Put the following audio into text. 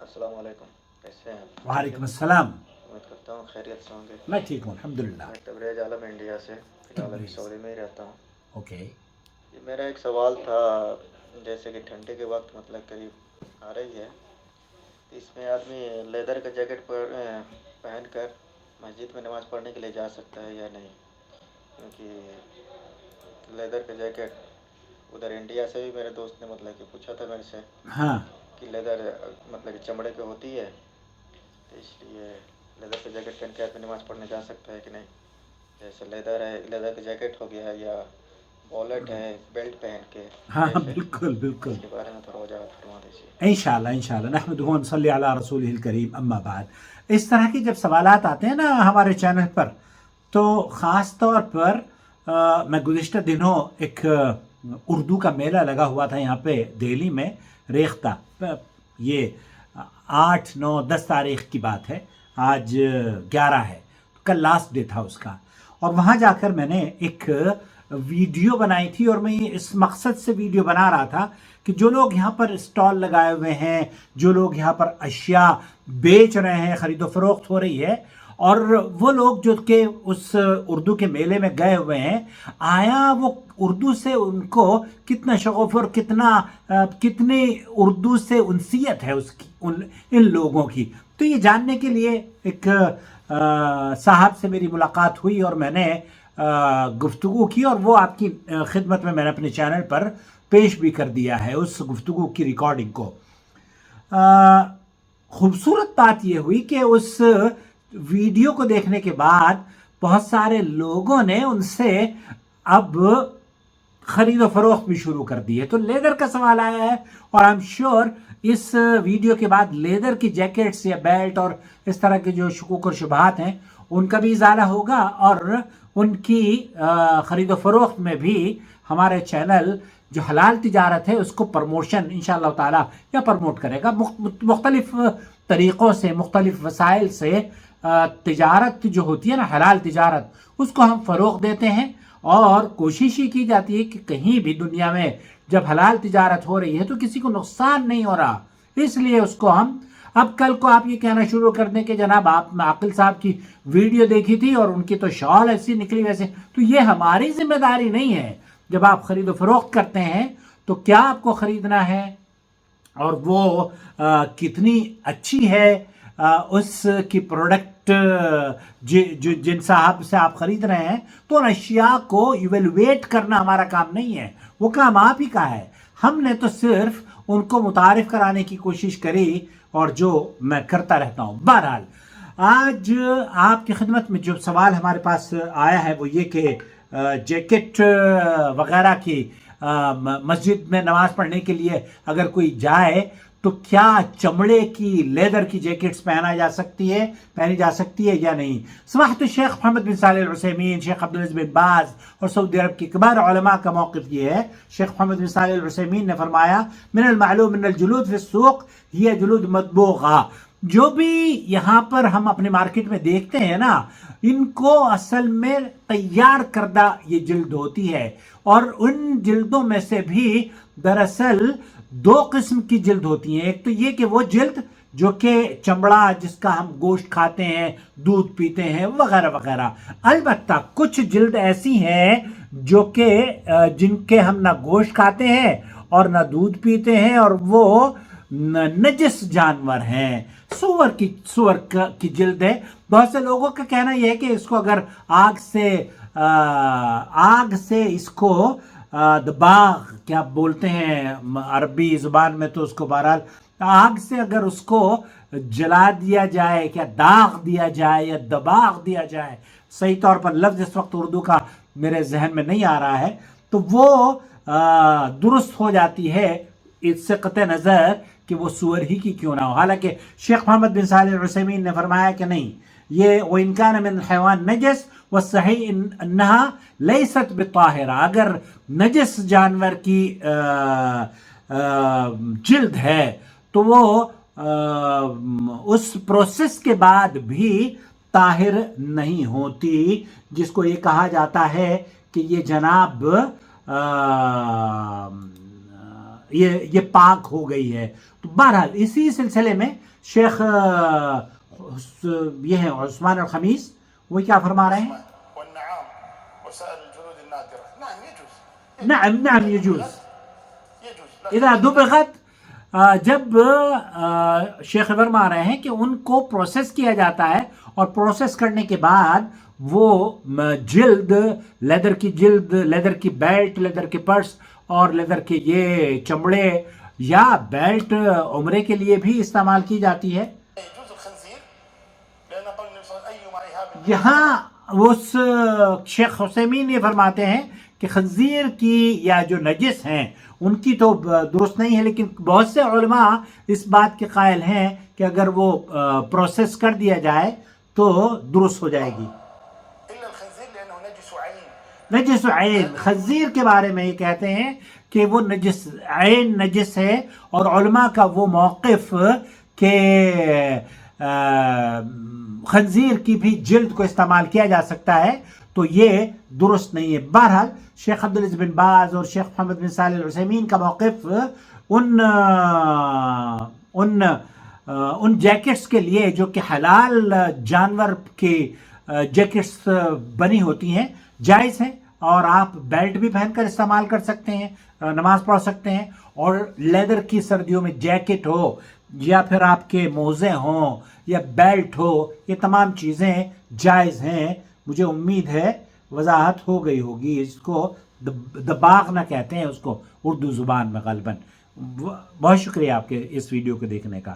السلام علیکم، کیسے ہیں آپ؟ ٹھیک ہے، وعلیکم السلام. امید کرتا ہوں خیریت سے ہوں گے۔ میں ٹھیک ہوں الحمدللہ. میں تبریز عالم انڈیا سے، فی الحال ابھی تبریز. سعودی میں ہی رہتا ہوں۔ اوکے. یہ میرا ایک سوال تھا، جیسے کہ ٹھنڈی کے وقت مطلب قریب آ رہی ہے، تو اس میں آدمی لیدر کا جیکٹ پہن کر مسجد میں نماز پڑھنے کے لیے جا سکتا ہے یا نہیں؟ کیونکہ لیدر کا جیکٹ ادھر انڈیا سے بھی میرے دوست نے مطلب کہ پوچھا تھا میرے سے ہاں. کہ لیدر مطلب کہ چمڑے کی ہوتی ہے، تو اس لیے لیدر کا جیکٹ پہن کے آدمی نماز پڑھنے جا سکتا ہے کہ نہیں؟ جیسے لیدر ہے، لیدر کا جیکٹ ہو گیا، یا والٹ ہے بیلٹ پہن کے، ہاں کیسے؟ بالکل بالکل. اس کے بارے میں تھوڑا وضاحت فرما دیجیے۔ انشاءاللہ نحمدہ ونصلی علی رسولہ الکریم اما بعد. اس طرح کے جب سوالات آتے ہیں نا ہمارے چینل پر، تو خاص طور پر میں گزشتہ دنوں ایک اردو کا میلہ لگا ہوا تھا یہاں پہ دہلی میں، ریختہ. یہ 8 9 10 تاریخ کی بات ہے، آج 11 ہے، کل لاسٹ ڈے تھا اس کا. اور وہاں جا کر میں نے ایک ویڈیو بنائی تھی، اور میں اس مقصد سے ویڈیو بنا رہا تھا کہ جو لوگ یہاں پر اسٹال لگائے ہوئے ہیں، جو لوگ یہاں پر اشیاء بیچ رہے ہیں، خرید و فروخت ہو رہی ہے، اور وہ لوگ جو کہ اس اردو کے میلے میں گئے ہوئے ہیں، آیا وہ اردو سے ان کو کتنا شغف اور کتنی اردو سے انسیت ہے اس کی ان لوگوں کی. تو یہ جاننے کے لیے ایک صاحب سے میری ملاقات ہوئی، اور میں نے گفتگو کی، اور وہ آپ کی خدمت میں نے اپنے چینل پر پیش بھی کر دیا ہے اس گفتگو کی ریکارڈنگ کو. خوبصورت بات یہ ہوئی کہ اس ویڈیو کو دیکھنے کے بعد بہت سارے لوگوں نے ان سے اب خرید و فروخت بھی شروع کر دی ہے. تو لیدر کا سوال آیا ہے، اور آئی ایم شیور اس ویڈیو کے بعد لیدر کی جیکٹس یا بیلٹ اور اس طرح کے جو شکوک اور شبہات ہیں ان کا بھی ازالہ ہوگا، اور ان کی خرید و فروخت میں بھی ہمارے چینل جو حلال تجارت ہے اس کو پروموشن انشاءاللہ تعالی یا پروموٹ کرے گا. مختلف طریقوں سے، مختلف وسائل سے تجارت جو ہوتی ہے نا، حلال تجارت، اس کو ہم فروغ دیتے ہیں، اور کوشش ہی کی جاتی ہے کہ کہیں بھی دنیا میں جب حلال تجارت ہو رہی ہے تو کسی کو نقصان نہیں ہو رہا. اس لیے اس کو ہم اب کل کو آپ یہ کہنا شروع کر دیں کہ جناب آپ عاقل صاحب کی ویڈیو دیکھی تھی اور ان کی تو شال ایسی نکلی ویسے، تو یہ ہماری ذمہ داری نہیں ہے. جب آپ خرید و فروخت کرتے ہیں تو کیا آپ کو خریدنا ہے، اور وہ کتنی اچھی ہے اس کی پروڈکٹ جن صاحب سے آپ خرید رہے ہیں، تو ان اشیاء کو ایویلویٹ کرنا ہمارا کام نہیں ہے، وہ کام آپ ہی کا ہے. ہم نے تو صرف ان کو متعارف کرانے کی کوشش کری، اور جو میں کرتا رہتا ہوں. بہرحال آج آپ کی خدمت میں جو سوال ہمارے پاس آیا ہے وہ یہ کہ جیکٹ وغیرہ کی مسجد میں نماز پڑھنے کے لیے اگر کوئی جائے تو کیا چمڑے کی لیدر کی جیکٹس پہنی جا سکتی ہے یا نہیں. سماحت الشیخ محمد بن صالح العثیمین، شیخ عبدالعزیز بن باز اور سعودی عرب کے کبار علماء کا موقف یہ ہے. شیخ محمد بن صالح العثیمین نے فرمایا، من المعلوم ان الجلود فی السوق ہی جلود مطبوغہ. جو بھی یہاں پر ہم اپنے مارکیٹ میں دیکھتے ہیں نا، ان کو اصل میں تیار کردہ یہ جلد ہوتی ہے، اور ان جلدوں میں سے بھی دراصل 2 قسم کی جلد ہوتی ہیں. ایک تو یہ کہ وہ جلد جو کہ چمڑا جس کا ہم گوشت کھاتے ہیں، دودھ پیتے ہیں وغیرہ وغیرہ. البتہ کچھ جلد ایسی ہیں جو کہ جن کے ہم نہ گوشت کھاتے ہیں اور نہ دودھ پیتے ہیں، اور وہ نجس جانور ہیں. سور کی جلد ہے. بہت سے لوگوں کا کہنا یہ ہے کہ اس کو اگر آگ سے اس کو دباغ کیا بولتے ہیں عربی زبان میں، تو اس کو بہرحال آگ سے اگر اس کو جلا دیا جائے، کیا داغ دیا جائے یا دباغ دیا جائے، صحیح طور پر لفظ اس وقت اردو کا میرے ذہن میں نہیں آ رہا ہے، تو وہ درست ہو جاتی ہے، اس سے قطع نظر کہ وہ سور ہی کی کیوں نہ ہو. حالانکہ شیخ محمد بن صالح العثیمین نے فرمایا کہ نہیں، یہ وَإِن كَانَ مِنْ الْحَيْوَانِ نَجَسٍ وَالصَّحِيحُ أَنَّهَا لَيْسَتْ بِطَاهِرَةٍ. اگر نجس جانور کی جلد ہے تو وہ اس پروسیس کے بعد بھی طاہر نہیں ہوتی، جس کو یہ کہا جاتا ہے کہ یہ جناب یہ پاک ہو گئی ہے. تو بہرحال اسی سلسلے میں شیخ یہ ہے عثمان الخمیس، وہ کیا فرما رہے ہیں؟ والنعام وسائر الجلود النادرة. نعم يجوز. نعم يجوز يجوز. اذا دبغت. جب شیخ فرما رہے ہیں کہ ان کو پروسیس کیا جاتا ہے اور پروسیس کرنے کے بعد وہ جلد، لیدر کی جلد، لیدر کی بیلٹ، لیدر کے پرس اور لیدر کے یہ چمڑے یا بیلٹ عمرے کے لیے بھی استعمال کی جاتی ہے. يجوز الخنزير لأن قول النبي صلى الله عليه وسلم أيما إهاب. یہاں اس شیخ حسیمین یہ فرماتے ہیں کہ خنزیر کی یا جو نجس ہیں ان کی تو درست نہیں ہے، لیکن بہت سے علماء اس بات کے قائل ہیں کہ اگر وہ پروسیس کر دیا جائے تو درست ہو جائے گی. إلا الخنزير لأنه نجس عين. نجس عین، خنزیر کے بارے میں یہ کہتے ہیں کہ وہ نجس عین نجس ہے، اور علماء کا وہ موقف کہ خنزیر کی بھی جلد کو استعمال کیا جا سکتا ہے تو یہ درست نہیں ہے. بہرحال شیخ عبدالعزیز بن باز اور شیخ محمد بن صالح العثیمین کا موقف ان جیکٹس کے لیے جو کہ حلال جانور کی جیکٹس بنی ہوتی ہیں جائز ہیں، اور آپ بیلٹ بھی پہن کر استعمال کر سکتے ہیں، نماز پڑھ سکتے ہیں. اور لیدر کی سردیوں میں جیکٹ ہو یا پھر آپ کے موزے ہوں یا بیلٹ ہو، یہ تمام چیزیں جائز ہیں. مجھے امید ہے وضاحت ہو گئی ہوگی. اس کو دباغ نہ کہتے ہیں اس کو اردو زبان میں غالباً. بہت شکریہ آپ کے اس ویڈیو کو دیکھنے کا.